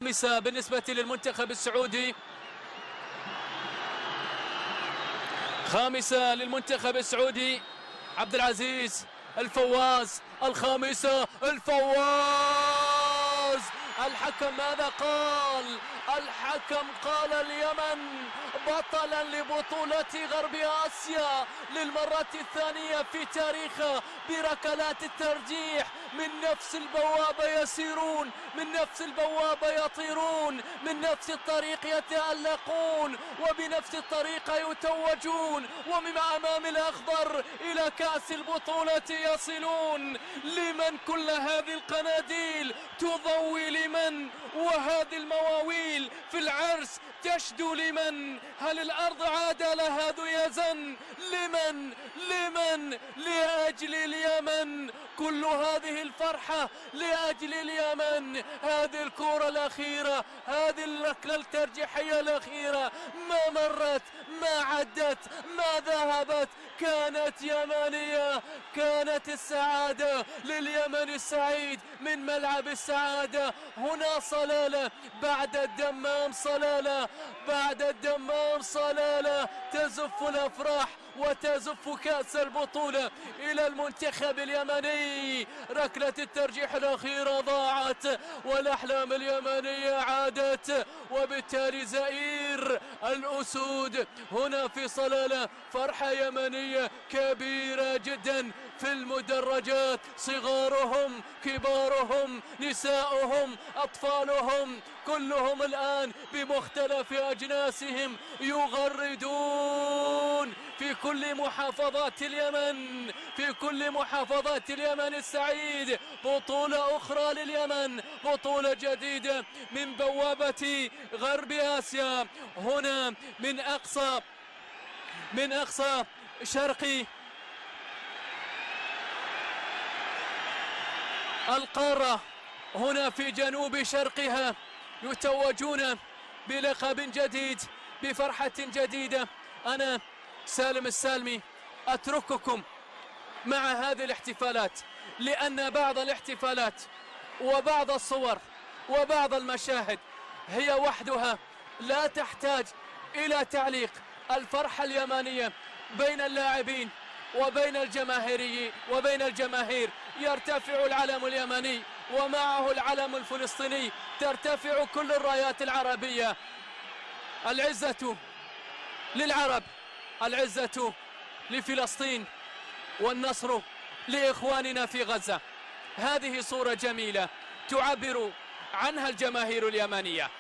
خامسة بالنسبة للمنتخب السعودي، خامسة للمنتخب السعودي. عبد العزيز الفواز، الخامسة الفواز. الحكم ماذا قال؟ الحكم قال اليمن بطلا لبطولة غرب آسيا للمرة الثانية في تاريخها بركلات الترجيح، من نفس البوابة يسيرون، من نفس البوابة يطيرون، من نفس الطريق يتألقون، وبنفس الطريقة يتوجون، ومن أمام الأخضر إلى كأس البطولة يصلون. لمن كل هذه القناديل تضوي؟ لمن؟ وهذه المواويل في العرس تشدو لمن؟ هل الأرض عاد لها ذيزا؟ لمن؟ لمن؟ لأجل اليمن. كل هذه الفرحة لأجل اليمن. هذه الكرة الأخيرة، هذه الركلة الترجيحية الأخيرة ما مرت، ما عدت، ما ذهبت، كانت يمنية. كانت السعادة لليمن السعيد من ملعب السعادة. هنا صلالة بعد الدمام، صلالة بعد الدمام، صلالة تزف الأفراح وتزف كأس البطولة إلى المنتخب اليمني. ركلة الترجيح الأخيرة ضاعت والأحلام اليمنية عادت، وبالتالي زئير الأسود هنا في صلالة. فرحة يمنية كبيرة جدا في المدرجات، صغارهم كبارهم نساؤهم أطفالهم كلهم الآن بمختلف أجناسهم يغردون في كل محافظات اليمن، في كل محافظات اليمن السعيد. بطولة أخرى لليمن، بطولة جديدة من بوابة غرب آسيا، هنا من أقصى شرق القارة، هنا في جنوب شرقها يتوجون بلقب جديد، بفرحة جديدة. أنا سالم السالمي أترككم مع هذه الاحتفالات، لأن بعض الاحتفالات وبعض الصور وبعض المشاهد هي وحدها لا تحتاج إلى تعليق. الفرحة اليمنية بين اللاعبين وبين الجماهير يرتفع العلم اليمني ومعه العلم الفلسطيني، ترتفع كل الرايات العربية. العزة للعرب، العزة لفلسطين، والنصر لإخواننا في غزة. هذه صورة جميلة تعبر عنها الجماهير اليمنية.